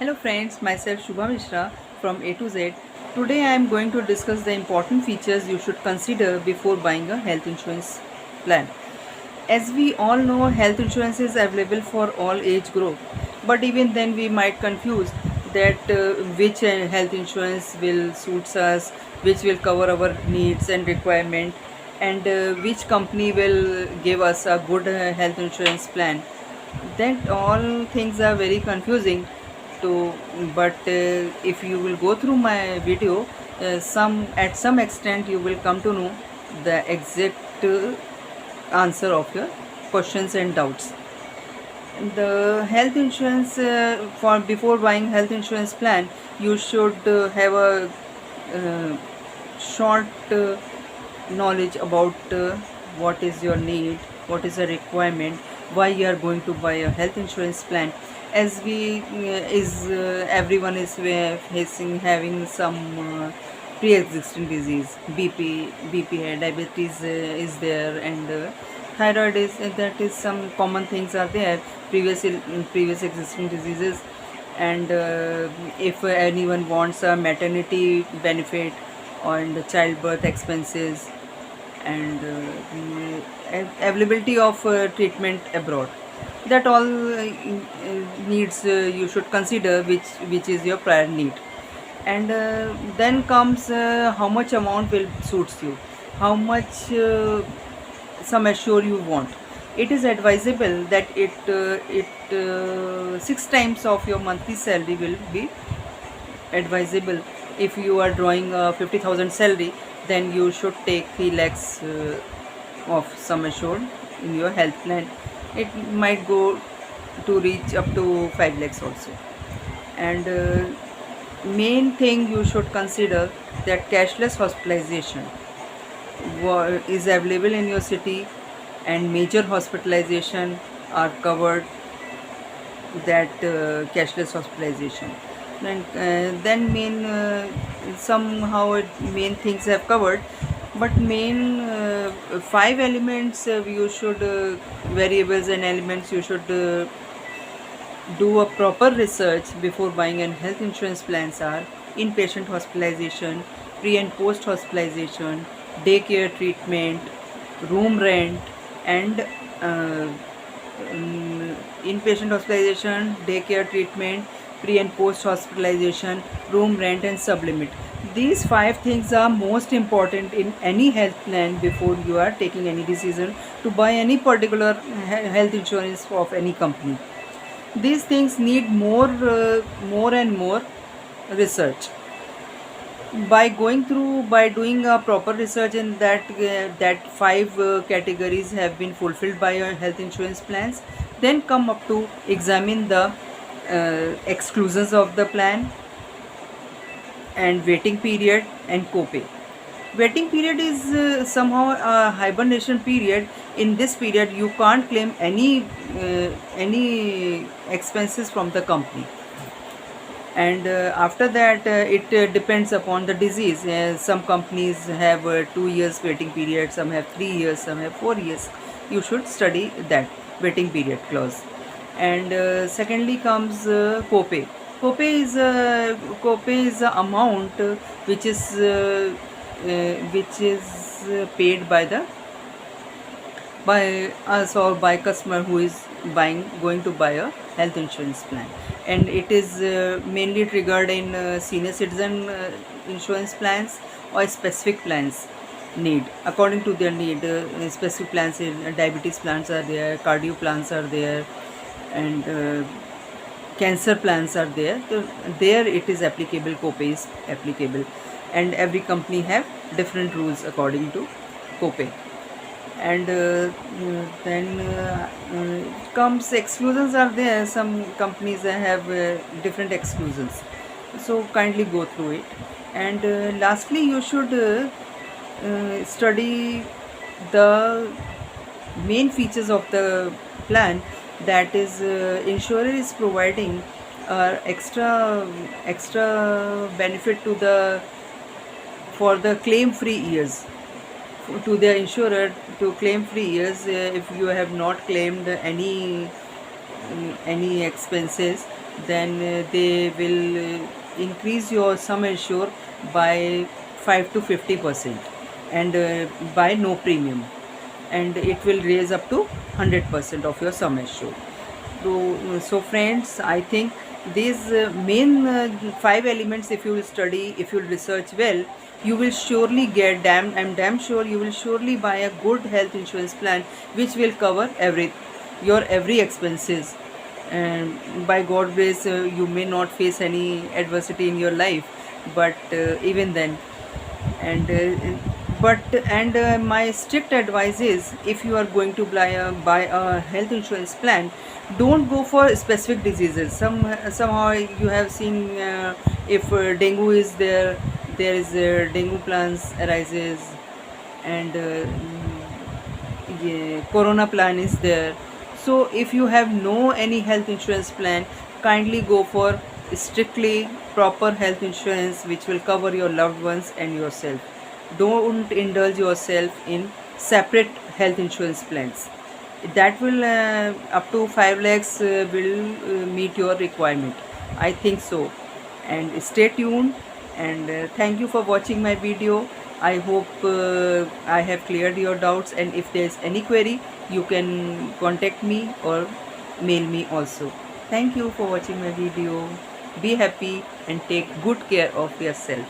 Hello friends, myself Shubha Mishra from A to Z. Today I am going to discuss the important features you should consider before buying a health insurance plan. As we all know, health insurance is available for all age group, but even then we might confuse that which health insurance will suits us, which will cover our needs and requirement, and which company will give us a good health insurance plan. That all things are very confusing to, but if you will go through my video, some at some extent you will come to know the exact answer of your questions and doubts. The health insurance, for before buying health insurance plan, you should have a uh, short knowledge about what is your need, what is the requirement, why you are going to buy a health insurance plan. As we is everyone is facing having some pre-existing disease, bp hai, diabetes is there, and thyroid is that is some common things are there, previous existing diseases. And if anyone wants a maternity benefit and childbirth expenses, and availability of treatment abroad, that all needs you should consider, which is your prior need. And then comes how much amount will suits you, how much sum assure you want. It is advisable that it 6 times of your monthly salary will be advisable. If you are drawing a 50,000 salary, then you should take 3 lakhs of sum assured in your health plan. It might go to reach up to 5 lakhs also. And main thing you should consider that cashless hospitalization is available in your city, and major hospitalization are covered, that cashless hospitalization. Then main somehow main things have covered, but main 5 elements you should variables and elements you should do a proper research before buying an health insurance plans are: inpatient hospitalization, pre and post hospitalization, daycare treatment, room rent, and inpatient hospitalization, daycare treatment, pre and post hospitalization, room rent, and sublimit. These 5 things are most important in any health plan before you are taking any decision to buy any particular health insurance of any company. These things need more and more research. By doing a proper research in that 5 categories have been fulfilled by your health insurance plans, then come up to examine the exclusions of the plan, and waiting period, and copay. Waiting period is somehow a hibernation period. In this period you can't claim any expenses from the company. And after that it depends upon the disease. Some companies have 2 years waiting period, some have 3 years, some have 4 years. You should study that waiting period clause. And secondly comes copay. Copay is a amount which is paid by us or by customer who is going to buy a health insurance plan. And it is mainly triggered in senior citizen insurance plans or specific plans need, according to their need. Specific plans in diabetes plans are there, cardio plans are there, and cancer plans are there. So there it is applicable, copay is applicable, and every company have different rules according to copay. And then comes exclusions are there. Some companies have different exclusions, so kindly go through it. And lastly you should study the main features of the plan, that is insurer is providing extra benefit to the for the claim free years, to the insurer to claim free years. If you have not claimed any expenses, then they will increase your sum assured by 5 to 50%, and by no premium, and it will raise up to 100% of your sum assured. So friends, I think these main 5 elements, if you will study, if you will research well, you will surely get I'm damn sure you will surely buy a good health insurance plan which will cover your every expenses. And by God grace, you may not face any adversity in your life, but even then, and my strict advice is, if you are going to buy a health insurance plan, don't go for specific diseases. Somehow you have seen, if dengue is there, there is dengue plans arises, and yeah, corona plan is there. So if you have no any health insurance plan, kindly go for strictly proper health insurance which will cover your loved ones and yourself. Don't indulge yourself in separate health insurance plans. That will up to 5 lakhs will meet your requirement, I think so. And stay tuned, and thank you for watching my video. I hope I have cleared your doubts, and if there is any query, you can contact me or mail me also. Thank you for watching my video. Be happy and take good care of yourself.